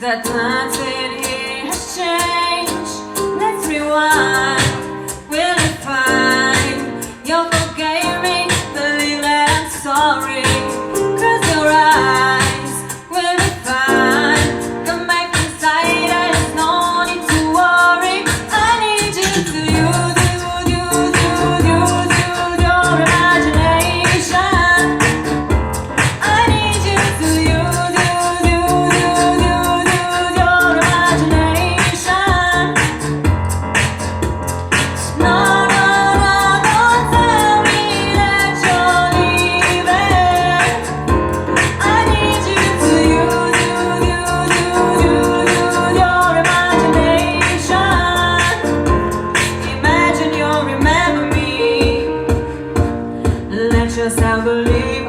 That nothing here has changed. Let's rewind. Will you find you forgave me? Believe that I'm sorry. Close your eyes. Will you find? Come back inside. There's no need to worry. I need you to use your imagination. I need you to use your imagination. No, don't tell me that you're leaving. I need you to use your imagination. Imagine you remember me. Let yourself believe